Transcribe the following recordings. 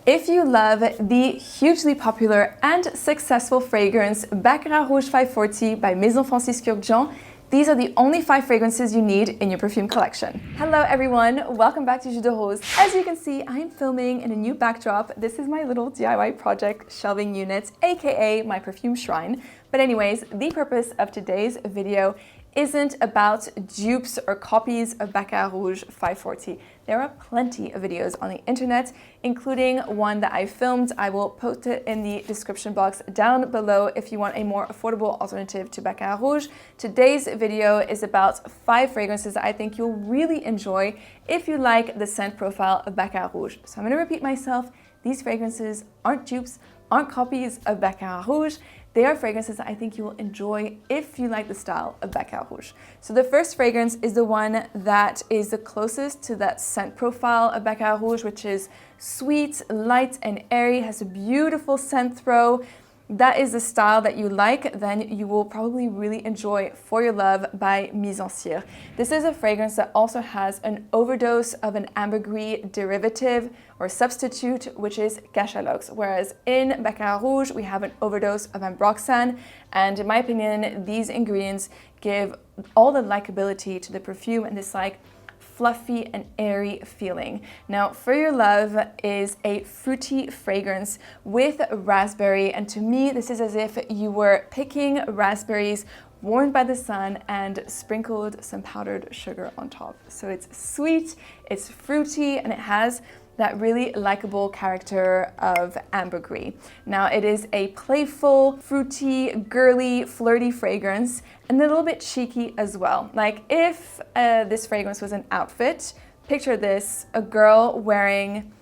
If you love the hugely popular and successful fragrance Baccarat Rouge 540 by Maison Francis Kurkdjian, these are the only 5 fragrances you need in your perfume collection. Hello everyone, welcome back to Jus de Rose. As you can see, I'm filming in a new backdrop. This is my little DIY project shelving unit, aka my perfume shrine. But anyways, the purpose of today's video isn't about dupes or copies of Baccarat Rouge 540. There are plenty of videos on the internet, including one that I filmed. I will post it in the description box down below if you want a more affordable alternative to Baccarat Rouge. Today's video is about 5 fragrances that I think you'll really enjoy if you like the scent profile of Baccarat Rouge. So I'm going to repeat myself. These fragrances aren't dupes, aren't copies of Baccarat Rouge. They are fragrances that I think you will enjoy if you like the style of Baccarat Rouge. So the first fragrance is the one that is the closest to that scent profile of Baccarat Rouge, which is sweet, light, and airy, has a beautiful scent throw. That is the style that you like, then you will probably really enjoy For Your Love by Mizensir. This is a fragrance that also has an overdose of an ambergris derivative or substitute, which is cachalox, whereas in Baccarat Rouge we have an overdose of ambroxan, and in my opinion these ingredients give all the likability to the perfume and this like fluffy and airy feeling. Now, For Your Love is a fruity fragrance with raspberry, and to me this is as if you were picking raspberries warmed by the sun and sprinkled some powdered sugar on top. So it's sweet, it's fruity, and it has that really likable character of ambergris. Now it is a playful, fruity, girly, flirty fragrance and a little bit cheeky as well. Like if this fragrance was an outfit, picture this, a girl wearing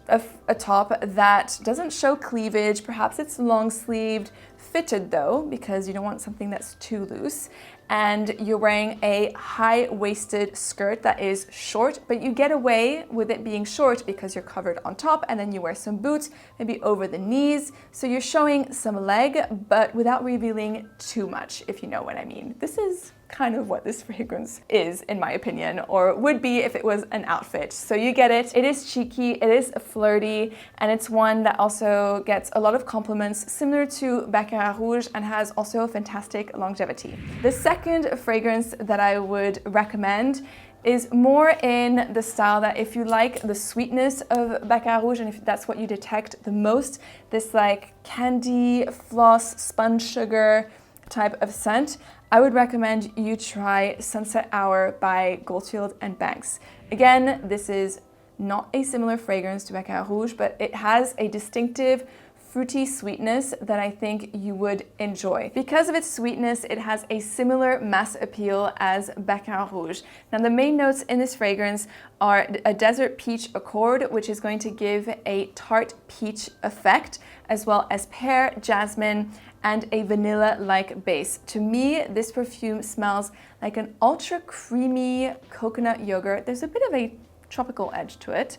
a top that doesn't show cleavage, perhaps it's long sleeved, fitted though, because you don't want something that's too loose, and you're wearing a high-waisted skirt that is short, but you get away with it being short because you're covered on top, and then you wear some boots, maybe over the knees, so you're showing some leg, but without revealing too much, if you know what I mean. This is kind of what this fragrance is, in my opinion, or would be if it was an outfit. So you get it. It is cheeky, it is flirty, and it's one that also gets a lot of compliments, similar to Baccarat Rouge, and has also fantastic longevity. The second fragrance that I would recommend is more in the style that if you like the sweetness of Baccarat Rouge, and if that's what you detect the most, this like candy, floss, sponge sugar type of scent, I would recommend you try Sunset Hour by Goldfield and Banks. Again, this is not a similar fragrance to Baccarat Rouge, but it has a distinctive fruity sweetness that I think you would enjoy. Because of its sweetness, it has a similar mass appeal as Baccarat Rouge. Now, the main notes in this fragrance are a desert peach accord, which is going to give a tart peach effect, as well as pear, jasmine, and a vanilla-like base. To me, this perfume smells like an ultra creamy coconut yogurt. There's a bit of a tropical edge to it.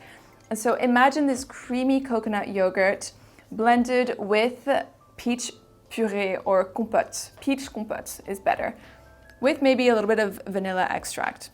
And so imagine this creamy coconut yogurt blended with peach puree or compote. Peach compote is better, with maybe a little bit of vanilla extract.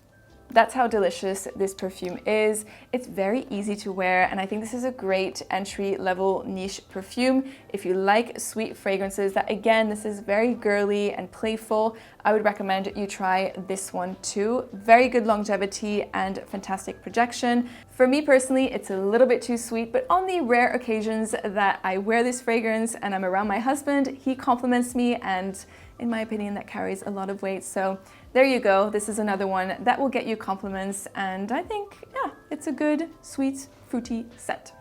That's how delicious this perfume is. It's very easy to wear, and I think this is a great entry-level niche perfume. If you like sweet fragrances, that again, this is very girly and playful, I would recommend you try this one too. Very good longevity and fantastic projection. For me personally, it's a little bit too sweet, but on the rare occasions that I wear this fragrance and I'm around my husband, he compliments me, and in my opinion, that carries a lot of weight. So there you go. This is another one that will get you compliments, and I think, yeah, it's a good, sweet, fruity scent.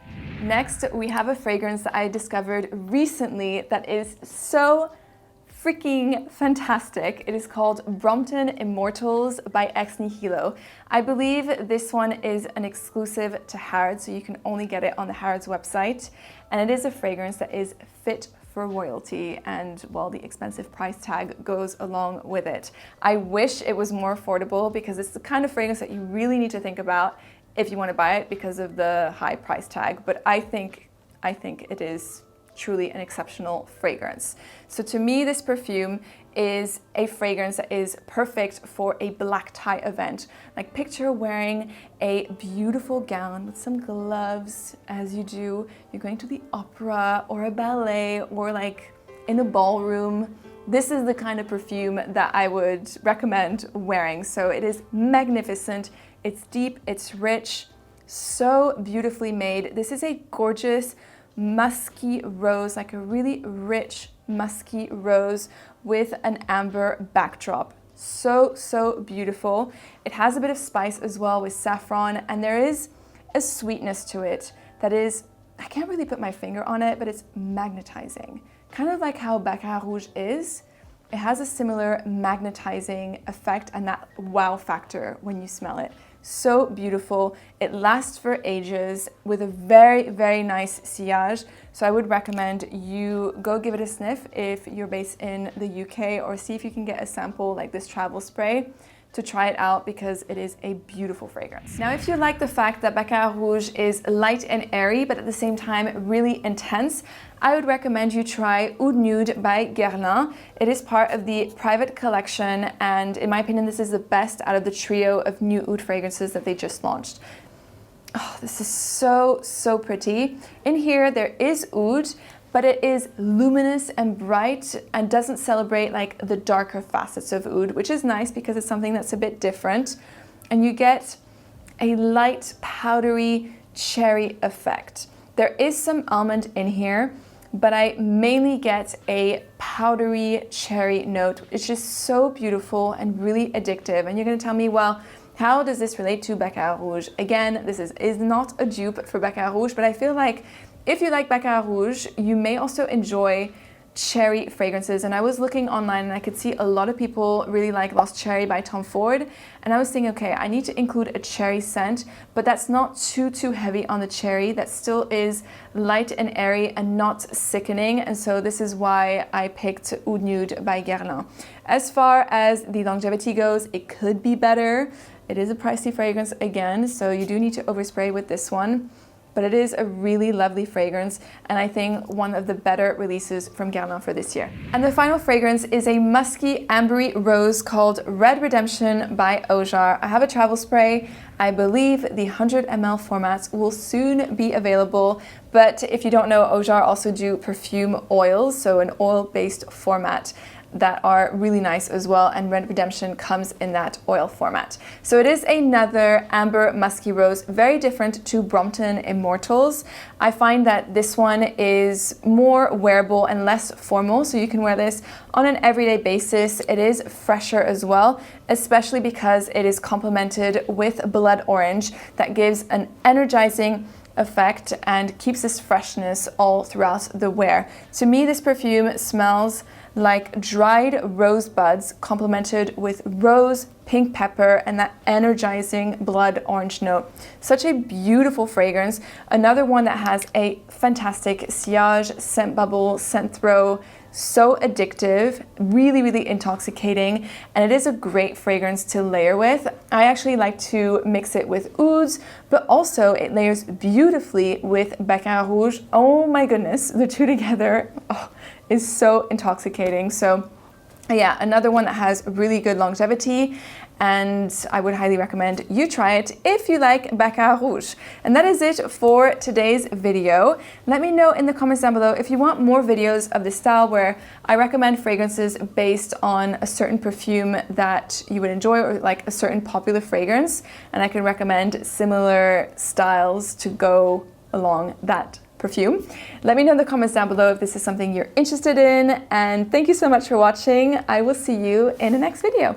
Next, we have a fragrance that I discovered recently that is so freaking fantastic. It is called Brompton Immortals by Nihilo. I believe this one is an exclusive to Harrods, so you can only get it on the Harrods website, and it is a fragrance that is fit for royalty, and well, the expensive price tag goes along with it. I wish it was more affordable, because it's the kind of fragrance that you really need to think about if you want to buy it because of the high price tag, but I think it is truly an exceptional fragrance. So to me, this perfume is a fragrance that is perfect for a black tie event. Like picture wearing a beautiful gown with some gloves as you do. You're going to the opera or a ballet or like in a ballroom. This is the kind of perfume that I would recommend wearing. So it is magnificent, it's deep, it's rich, so beautifully made. This is a gorgeous musky rose, like a really rich musky rose with an amber backdrop. So beautiful. It has a bit of spice as well with saffron, and there is a sweetness to it that is, I can't really put my finger on it, but it's magnetizing. Kind of like how Baccarat Rouge is. It has a similar magnetizing effect and that wow factor when you smell it. So beautiful. It lasts for ages with a very nice sillage. So I would recommend you go give it a sniff if you're based in the UK, or see if you can get a sample like this travel spray to try it out, because it is a beautiful fragrance. Now, if you like the fact that Baccarat Rouge is light and airy, but at the same time really intense, I would recommend you try Oud Nude by Guerlain. It is part of the private collection, and in my opinion, this is the best out of the trio of new oud fragrances that they just launched. Oh, this is so pretty. In here, there is oud, but it is luminous and bright and doesn't celebrate like the darker facets of oud, which is nice because it's something that's a bit different. And you get a light, powdery cherry effect. There is some almond in here, but I mainly get a powdery cherry note. It's just so beautiful and really addictive. And you're gonna tell me, well, how does this relate to Baccarat Rouge? Again, this is not a dupe for Baccarat Rouge, but I feel like if you like Baccarat Rouge, you may also enjoy cherry fragrances. And I was looking online and I could see a lot of people really like Lost Cherry by Tom Ford. And I was thinking, okay, I need to include a cherry scent, but that's not too heavy on the cherry. That still is light and airy and not sickening. And so this is why I picked Oud Nude by Guerlain. As far as the longevity goes, it could be better. It is a pricey fragrance again, so you do need to overspray with this one. But it is a really lovely fragrance, and I think one of the better releases from Guerlain for this year. And the final fragrance is a musky ambery rose called Red Redemption by Ojar. I have a travel spray. I believe the 100 ml formats will soon be available, but if you don't know, Ojar also do perfume oils, so an oil-based format that are really nice as well, and Red Redemption comes in that oil format. So it is another amber musky rose, very different to Brompton Immortals. I find that this one is more wearable and less formal, so you can wear this on an everyday basis. It is fresher as well, especially because it is complemented with blood orange that gives an energizing effect and keeps this freshness all throughout the wear. To me, this perfume smells like dried rose buds complemented with rose, pink pepper, and that energizing blood orange note. Such a beautiful fragrance. Another one that has a fantastic sillage, scent bubble, scent throw. So addictive, really intoxicating, and it is a great fragrance to layer with. I actually like to mix it with ouds, but also it layers beautifully with Baccarat Rouge. Oh my goodness, the two together is so intoxicating. So yeah, another one that has really good longevity, and I would highly recommend you try it if you like Baccarat Rouge. And that is it for today's video. Let me know in the comments down below if you want more videos of this style where I recommend fragrances based on a certain perfume that you would enjoy, or like a certain popular fragrance, and I can recommend similar styles to go along that perfume. Let me know in the comments down below if this is something you're interested in, and thank you so much for watching. I will see you in the next video.